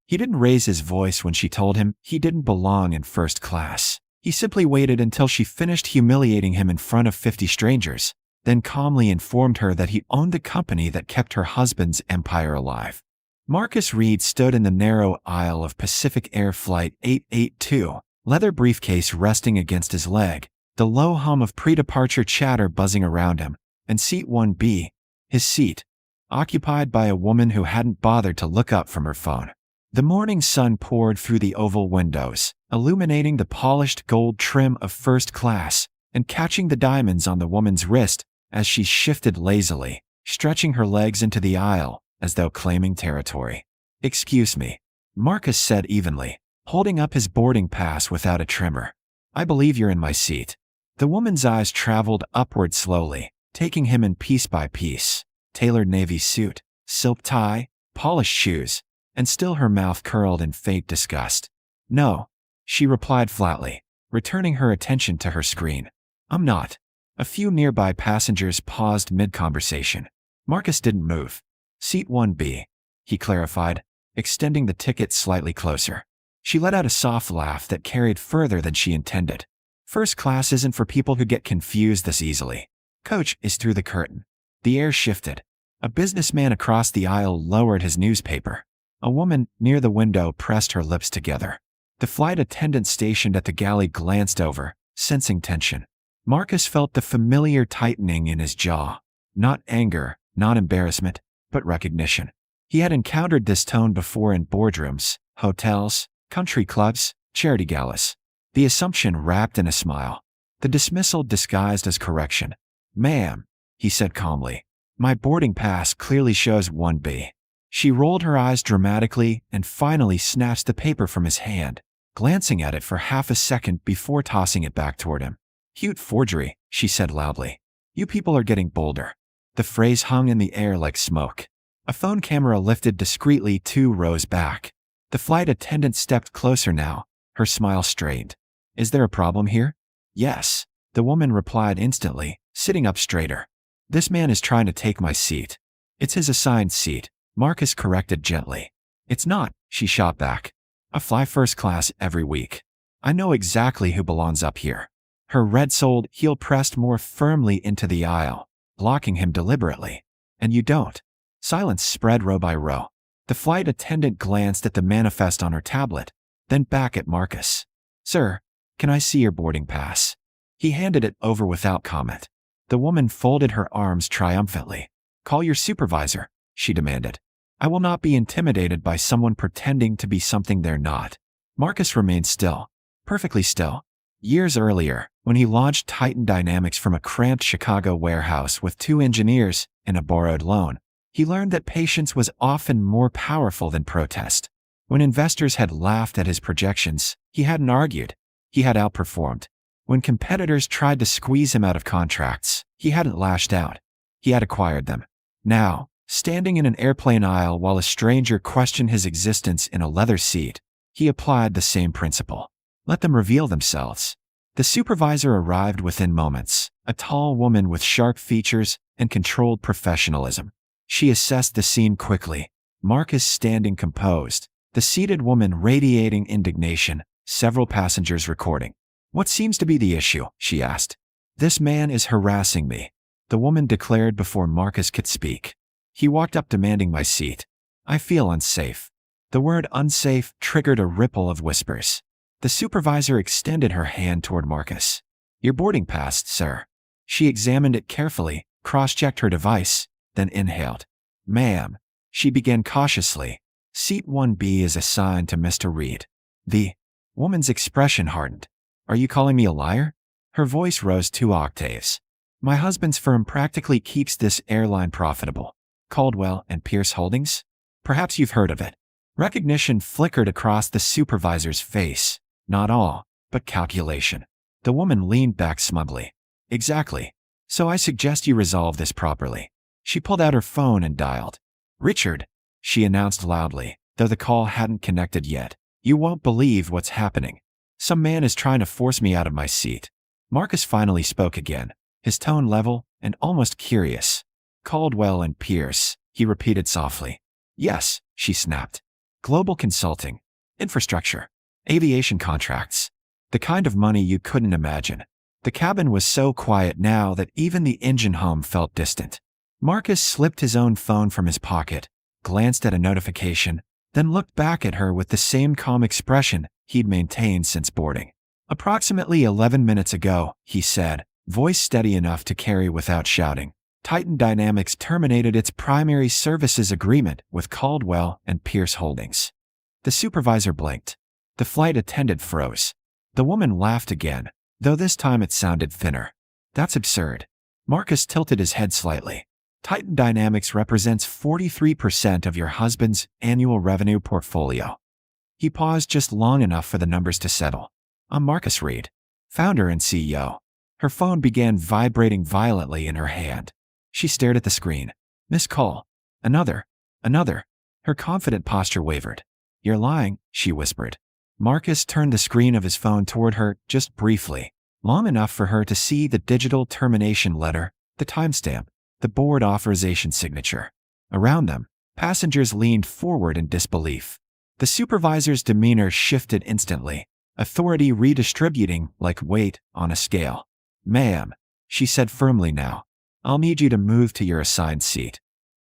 He didn't raise his voice when she told him he didn't belong in first class. He simply waited until she finished humiliating him in front of 50 strangers, then calmly informed her that he owned the company that kept her husband's empire alive. Marcus Reed stood in the narrow aisle of Pacific Air Flight 882, leather briefcase resting against his leg, the low hum of pre-departure chatter buzzing around him, and seat 1B, his seat, occupied by a woman who hadn't bothered to look up from her phone. The morning sun poured through the oval windows, illuminating the polished gold trim of first class and catching the diamonds on the woman's wrist as she shifted lazily, stretching her legs into the aisle as though claiming territory. "Excuse me," Marcus said evenly, holding up his boarding pass without a tremor. "I believe you're in my seat." The woman's eyes traveled upward slowly, taking him in piece by piece. Tailored navy suit, silk tie, polished shoes, and still her mouth curled in faint disgust. "No," she replied flatly, returning her attention to her screen. "I'm not." A few nearby passengers paused mid-conversation. Marcus didn't move. "Seat 1B, he clarified, extending the ticket slightly closer. She let out a soft laugh that carried further than she intended. First class isn't for people who get confused this easily. Coach is through the curtain. The air shifted. A businessman across the aisle lowered his newspaper. A woman near the window pressed her lips together. The flight attendant stationed at the galley glanced over, sensing tension. Marcus felt the familiar tightening in his jaw. Not anger, not embarrassment, but recognition. He had encountered this tone before in boardrooms, hotels, country clubs, charity galas. The assumption wrapped in a smile. The dismissal disguised as correction. "Ma'am," he said calmly, "my boarding pass clearly shows 1B. She rolled her eyes dramatically and finally snatched the paper from his hand, glancing at it for half a second before tossing it back toward him. "Cute forgery," she said loudly. "You people are getting bolder." The phrase hung in the air like smoke. A phone camera lifted discreetly 2 rows back. The flight attendant stepped closer now, her smile strained. "Is there a problem here?" "Yes," the woman replied instantly, sitting up straighter. "This man is trying to take my seat." "It's his assigned seat," Marcus corrected gently. "It's not," she shot back. "I fly first class every week. I know exactly who belongs up here." Her red-soled heel pressed more firmly into the aisle, blocking him deliberately. "And you don't." Silence spread row by row. The flight attendant glanced at the manifest on her tablet, then back at Marcus. "Sir, can I see your boarding pass?" He handed it over without comment. The woman folded her arms triumphantly. "Call your supervisor," she demanded. "I will not be intimidated by someone pretending to be something they're not." Marcus remained still, perfectly still. Years earlier, when he launched Titan Dynamics from a cramped Chicago warehouse with 2 engineers and a borrowed loan, he learned that patience was often more powerful than protest. When investors had laughed at his projections, he hadn't argued. He had outperformed. When competitors tried to squeeze him out of contracts, he hadn't lashed out. He had acquired them. Now, standing in an airplane aisle while a stranger questioned his existence in a leather seat, he applied the same principle. Let them reveal themselves. The supervisor arrived within moments, a tall woman with sharp features and controlled professionalism. She assessed the scene quickly, Marcus standing composed, the seated woman radiating indignation, several passengers recording. "What seems to be the issue?" she asked. "This man is harassing me," the woman declared before Marcus could speak. He walked up demanding my seat. "I feel unsafe." The word unsafe triggered a ripple of whispers. The supervisor extended her hand toward Marcus. "Your boarding pass, sir." She examined it carefully, cross-checked her device, then inhaled. "Ma'am," she began cautiously, "seat 1B is assigned to Mr. Reed." The woman's expression hardened. "Are you calling me a liar?" Her voice rose 2 octaves. "My husband's firm practically keeps this airline profitable. Caldwell and Pierce Holdings? Perhaps you've heard of it." Recognition flickered across the supervisor's face. Not awe, but calculation. The woman leaned back smugly. "Exactly. So I suggest you resolve this properly." She pulled out her phone and dialed. "Richard," she announced loudly, though the call hadn't connected yet. "You won't believe what's happening. Some man is trying to force me out of my seat." Marcus finally spoke again, his tone level and almost curious. "Caldwell and Pierce," he repeated softly. "Yes," she snapped. global consulting, infrastructure, aviation contracts. The kind of money you couldn't imagine. The cabin was so quiet now that even the engine hum felt distant. Marcus slipped his own phone from his pocket, glanced at a notification, then looked back at her with the same calm expression he'd maintained since boarding. Approximately 11 minutes ago, he said, voice steady enough to carry without shouting, Titan Dynamics terminated its primary services agreement with Caldwell and Pierce Holdings. The supervisor blinked. The flight attendant froze. The woman laughed again, though this time it sounded thinner. That's absurd. Marcus tilted his head slightly. Titan Dynamics represents 43% of your husband's annual revenue portfolio. He paused just long enough for the numbers to settle. I'm Marcus Reed, founder and CEO. Her phone began vibrating violently in her hand. She stared at the screen. Miss call. Another. Her confident posture wavered. You're lying, she whispered. Marcus turned the screen of his phone toward her just briefly, long enough for her to see the digital termination letter, the timestamp, the board authorization signature. Around them, passengers leaned forward in disbelief. The supervisor's demeanor shifted instantly, authority redistributing like weight on a scale. Ma'am, she said firmly now, I'll need you to move to your assigned seat.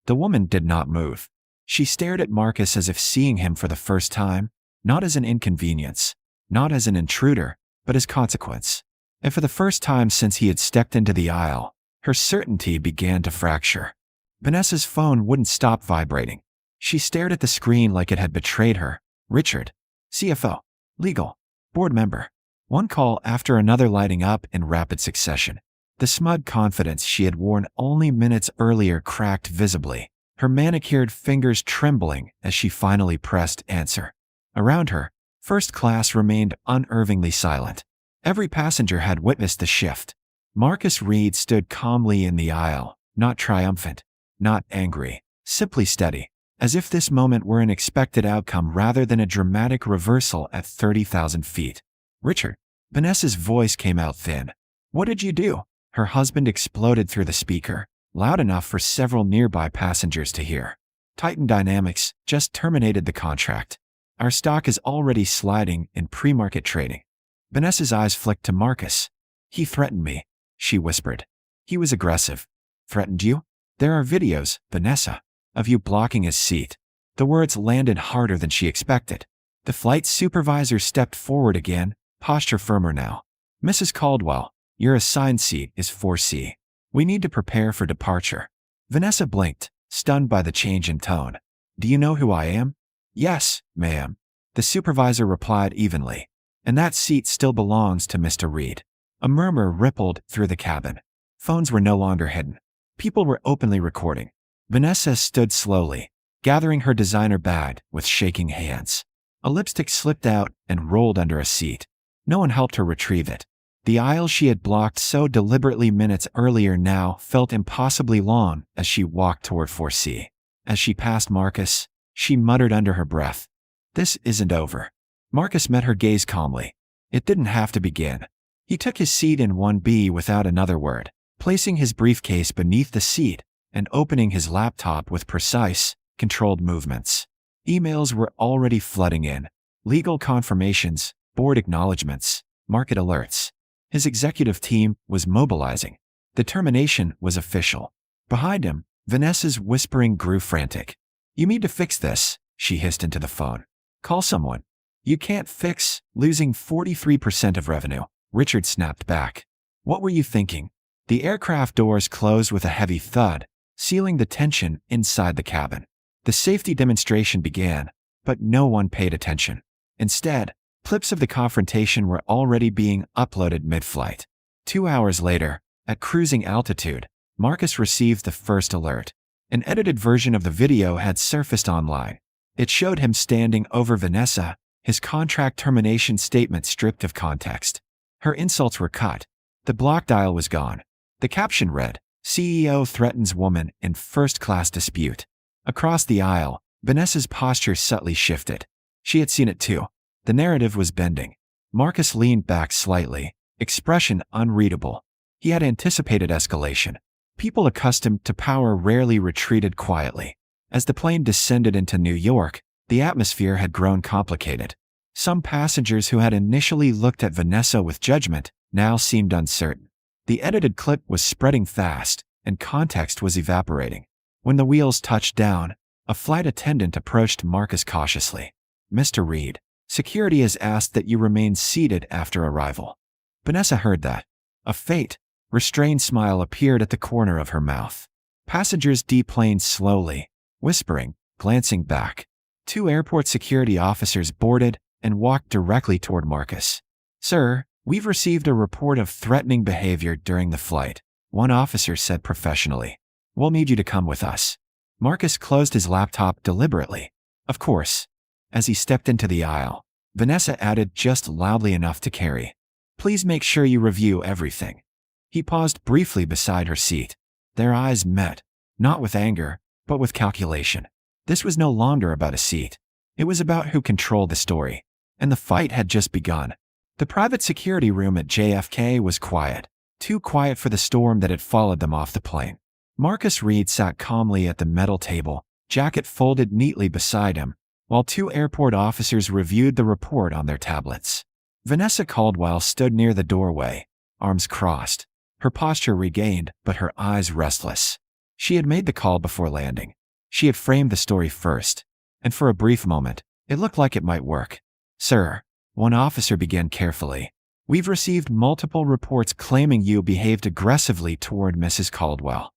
The woman did not move. She stared at Marcus as if seeing him for the first time, not as an inconvenience, not as an intruder, but as consequence. And for the first time since he had stepped into the aisle, her certainty began to fracture. Vanessa's phone wouldn't stop vibrating. She stared at the screen like it had betrayed her. Richard, CFO, legal, board member. One call after another lighting up in rapid succession. The smug confidence she had worn only minutes earlier cracked visibly, her manicured fingers trembling as she finally pressed answer. Around her, first class remained unnervingly silent. Every passenger had witnessed the shift. Marcus Reed stood calmly in the aisle, not triumphant, not angry, simply steady, as if this moment were an expected outcome rather than a dramatic reversal at 30,000 feet. Richard, Vanessa's voice came out thin. What did you do? Her husband exploded through the speaker, loud enough for several nearby passengers to hear. Titan Dynamics just terminated the contract. Our stock is already sliding in pre-market trading. Vanessa's eyes flicked to Marcus. He threatened me, she whispered. He was aggressive. Threatened you? There are videos, Vanessa, of you blocking his seat. The words landed harder than she expected. The flight supervisor stepped forward again, posture firmer now. Mrs. Caldwell, your assigned seat is 4C. We need to prepare for departure. Vanessa blinked, stunned by the change in tone. Do you know who I am? Yes, ma'am. The supervisor replied evenly. And that seat still belongs to Mr. Reed. A murmur rippled through the cabin. Phones were no longer hidden. People were openly recording. Vanessa stood slowly, gathering her designer bag with shaking hands. A lipstick slipped out and rolled under a seat. No one helped her retrieve it. The aisle she had blocked so deliberately minutes earlier now felt impossibly long as she walked toward 4C. As she passed Marcus, she muttered under her breath, "This isn't over." Marcus met her gaze calmly. It didn't have to begin. He took his seat in 1B without another word, placing his briefcase beneath the seat and opening his laptop with precise, controlled movements. Emails were already flooding in. Legal confirmations, board acknowledgments, market alerts. His executive team was mobilizing. The termination was official. Behind him, Vanessa's whispering grew frantic. "You need to fix this," she hissed into the phone. "Call someone." "You can't fix losing 43% of revenue," Richard snapped back. "What were you thinking?" The aircraft doors closed with a heavy thud, sealing the tension inside the cabin. The safety demonstration began, but no one paid attention. Instead, clips of the confrontation were already being uploaded mid-flight. 2 hours later, at cruising altitude, Marcus received the first alert. An edited version of the video had surfaced online. It showed him standing over Vanessa, his contract termination statement stripped of context. Her insults were cut. The block dial was gone. The caption read, "CEO threatens woman in first-class dispute." Across the aisle, Vanessa's posture subtly shifted. She had seen it too. The narrative was bending. Marcus leaned back slightly, expression unreadable. He had anticipated escalation. People accustomed to power rarely retreated quietly. As the plane descended into New York, The atmosphere had grown complicated. Some passengers who had initially looked at Vanessa with judgment now seemed uncertain. The edited clip was spreading fast, and context was evaporating. When the wheels touched down, a flight attendant approached Marcus cautiously. "Mr. Reed, security has asked that you remain seated after arrival." Vanessa heard that. A faint, restrained smile appeared at the corner of her mouth. Passengers deplaned slowly, whispering, glancing back. 2 airport security officers boarded and walked directly toward Marcus. "Sir, we've received a report of threatening behavior during the flight," one officer said professionally. "We'll need you to come with us." Marcus closed his laptop deliberately. "Of course." As he stepped into the aisle, Vanessa added just loudly enough to carry, "Please make sure you review everything." He paused briefly beside her seat. Their eyes met, not with anger, but with calculation. This was no longer about a seat. It was about who controlled the story. And the fight had just begun. The private security room at JFK was quiet, too quiet for the storm that had followed them off the plane. Marcus Reed sat calmly at the metal table, jacket folded neatly beside him, while 2 airport officers reviewed the report on their tablets. Vanessa Caldwell stood near the doorway, arms crossed, her posture regained but her eyes restless. She had made the call before landing. She had framed the story first, and for a brief moment, it looked like it might work. "Sir," one officer began carefully, "we've received multiple reports claiming you behaved aggressively toward Mrs. Caldwell."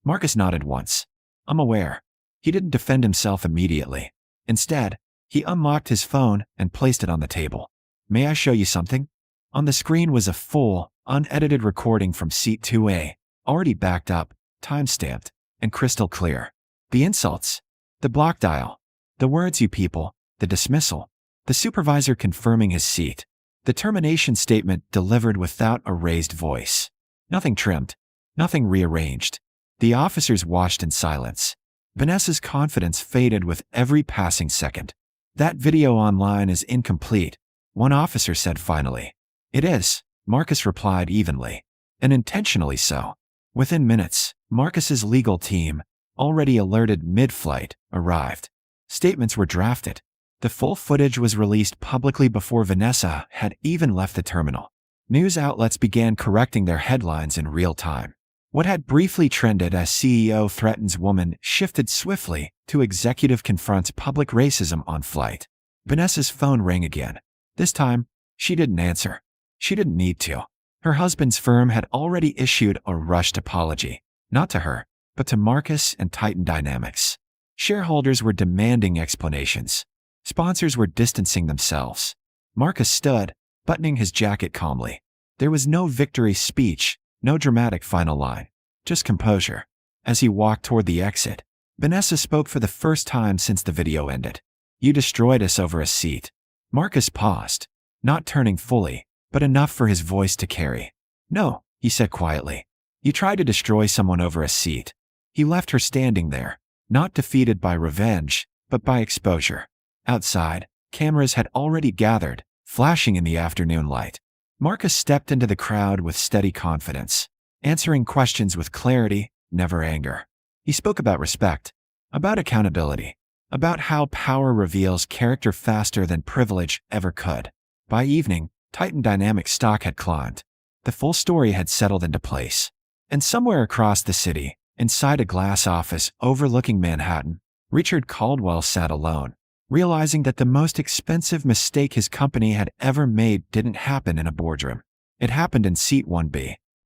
Marcus nodded once. "I'm aware." He didn't defend himself immediately. Instead, he unlocked his phone and placed it on the table. "May I show you something?" On the screen was a full, unedited recording from seat 2A, already backed up, time-stamped, and crystal clear. The insults, the block dial, the words "you people," the dismissal, the supervisor confirming his seat, the termination statement delivered without a raised voice. Nothing trimmed, nothing rearranged. The officers watched in silence. Vanessa's confidence faded with every passing second. "That video online is incomplete," one officer said finally. "It is," Marcus replied evenly, and intentionally so. Within minutes, Marcus's legal team, already alerted mid-flight, arrived. Statements were drafted. The full footage was released publicly before Vanessa had even left the terminal. News outlets began correcting their headlines in real time. What had briefly trended as "CEO threatens woman" shifted swiftly to "executive confronts public racism on flight." Vanessa's phone rang again. This time, she didn't answer. She didn't need to. Her husband's firm had already issued a rushed apology, not to her, but to Marcus and Titan Dynamics. Shareholders were demanding explanations. Sponsors were distancing themselves. Marcus stood, buttoning his jacket calmly. There was no victory speech, no dramatic final line, just composure. As he walked toward the exit, Vanessa spoke for the first time since the video ended. "You destroyed us over a seat." Marcus paused, not turning fully, but enough for his voice to carry. "No," he said quietly. "You tried to destroy someone over a seat." He left her standing there, not defeated by revenge, but by exposure. Outside, cameras had already gathered, flashing in the afternoon light. Marcus stepped into the crowd with steady confidence, answering questions with clarity, never anger. He spoke about respect, about accountability, about how power reveals character faster than privilege ever could. By evening, Titan Dynamics stock had climbed. The full story had settled into place. And somewhere across the city, inside a glass office overlooking Manhattan, Richard Caldwell sat alone, realizing that the most expensive mistake his company had ever made didn't happen in a boardroom. It happened in seat 1B.